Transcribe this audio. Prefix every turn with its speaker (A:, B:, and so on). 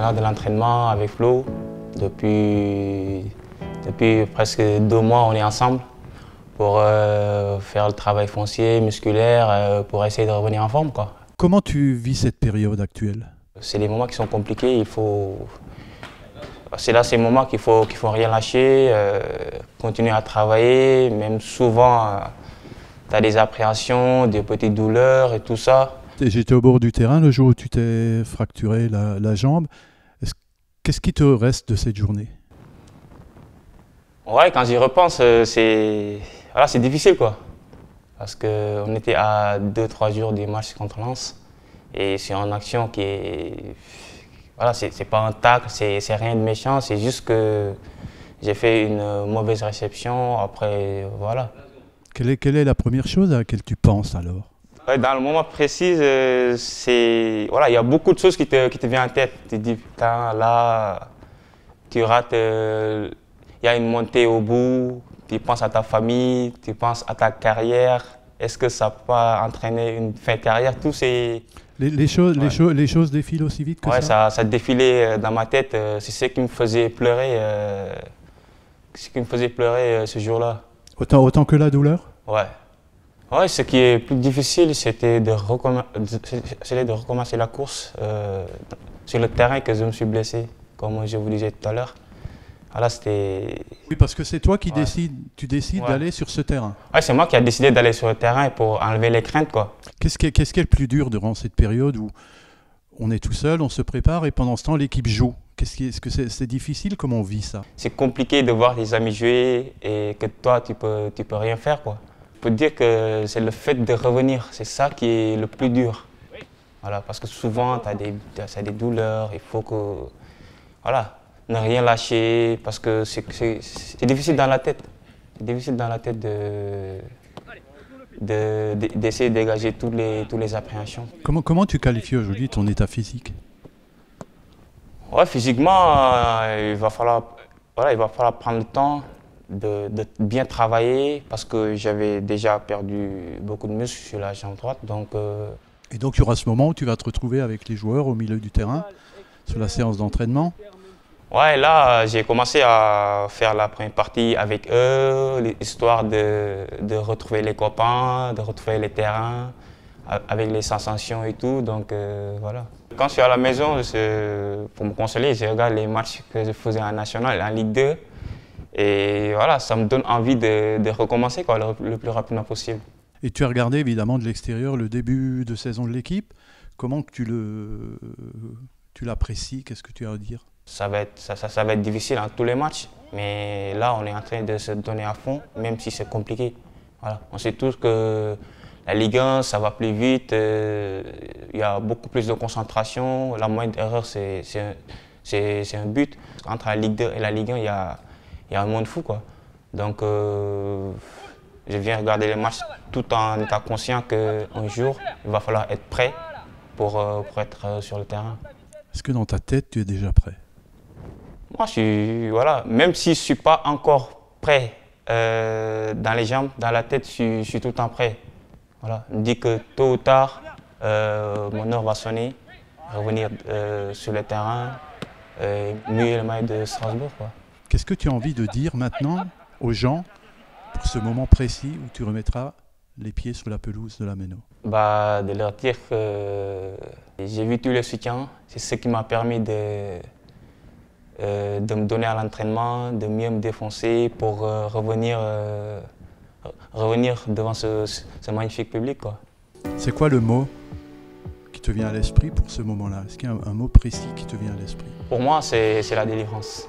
A: coordinateur de l'entraînement avec Flo. Depuis presque 2 mois, on est ensemble pour faire le travail foncier, musculaire, pour essayer de revenir en forme, quoi.
B: Comment tu vis cette période actuelle?
A: C'est des moments qui sont compliqués, c'est là ces moments qu'il faut rien lâcher, continuer à travailler, même souvent tu as des appréhensions, des petites douleurs et tout ça.
B: J'étais au bord du terrain le jour où tu t'es fracturé la jambe. Qu'est-ce qui te reste de cette journée?
A: Ouais, quand j'y repense, c'est difficile, quoi. Parce qu'on était à 2-3 jours du match contre Lens. Et c'est une action qui est... Voilà, c'est pas un tacle, c'est rien de méchant, c'est juste que j'ai fait une mauvaise réception, après, voilà.
B: Quelle est la première chose à laquelle tu penses alors?
A: Ouais, dans le moment précis, voilà, il y a beaucoup de choses qui te viennent en tête. Tu te dis, putain, là, tu rates, il y a une montée au bout, tu penses à ta famille, tu penses à ta carrière. Est-ce que ça peut pas entraîner une fin de carrière? Tout c'est...
B: Les choses défilent aussi vite que ça?
A: Ouais, ça défilait dans ma tête. C'est ce qui me faisait pleurer, ce jour-là.
B: Autant que la douleur?
A: Ouais. Ouais, ce qui est plus difficile, c'était de recommencer la course sur le terrain que je me suis blessé, comme je vous disais tout à l'heure. Voilà, c'était...
B: Oui, parce que c'est toi qui tu décides d'aller sur ce terrain.
A: Ouais, c'est moi qui ai décidé d'aller sur le terrain pour enlever les craintes, quoi.
B: Qu'est-ce qui est le plus dur durant cette période où on est tout seul, on se prépare et pendant ce temps l'équipe joue? Est-ce que c'est difficile? Comment on vit ça?
A: C'est compliqué de voir tes amis jouer et que toi, tu peux rien faire, quoi. Je peux te dire que c'est le fait de revenir, c'est ça qui est le plus dur. Voilà, parce que souvent, tu as des douleurs, il faut que... Voilà, ne rien lâcher, parce que c'est difficile dans la tête. C'est difficile dans la tête d'essayer de dégager toutes les appréhensions.
B: Comment tu qualifies aujourd'hui ton état physique?
A: Ouais, physiquement, il va falloir prendre le temps de bien travailler parce que j'avais déjà perdu beaucoup de muscles sur la jambe droite.
B: Et donc il y aura ce moment où tu vas te retrouver avec les joueurs au milieu du terrain, sur la séance d'entraînement?
A: Ouais, là, j'ai commencé à faire la première partie avec eux, histoire de retrouver les copains, de retrouver les terrains, avec les sensations et tout, donc voilà. Quand je suis à la maison, pour me consoler, je regarde les matchs que je faisais en National, en Ligue 2, et voilà, ça me donne envie de recommencer, quoi, le plus rapidement possible.
B: Et tu as regardé évidemment de l'extérieur le début de saison de l'équipe. Comment que tu l'apprécies? Qu'est-ce que tu as à dire?
A: Ça va être difficile dans tous les matchs, mais là on est en train de se donner à fond, même si c'est compliqué. Voilà. On sait tous que la Ligue 1, ça va plus vite, il y a beaucoup plus de concentration, la moindre erreur c'est un but. Entre la Ligue 2 et la Ligue 1, il y a un monde fou, quoi. Donc je viens regarder les matchs tout en étant conscient qu'un jour, il va falloir être prêt pour être sur le terrain.
B: Est-ce que dans ta tête, tu es déjà prêt?
A: Moi, voilà, même si je ne suis pas encore prêt dans les jambes, dans la tête, je suis tout le temps prêt. Voilà. Je me dis que tôt ou tard, mon heure va sonner, revenir sur le terrain, mouiller le maillot de Strasbourg, quoi.
B: Qu'est-ce que tu as envie de dire maintenant aux gens pour ce moment précis où tu remettras les pieds sur la pelouse de la Méno?
A: De leur dire que j'ai vu tout le soutien, c'est ce qui m'a permis de me donner à l'entraînement, de mieux me défoncer pour revenir devant ce magnifique public, quoi.
B: C'est quoi le mot qui te vient à l'esprit pour ce moment-là? Est-ce qu'il y a un mot précis qui te vient à l'esprit?
A: Pour moi, c'est la délivrance.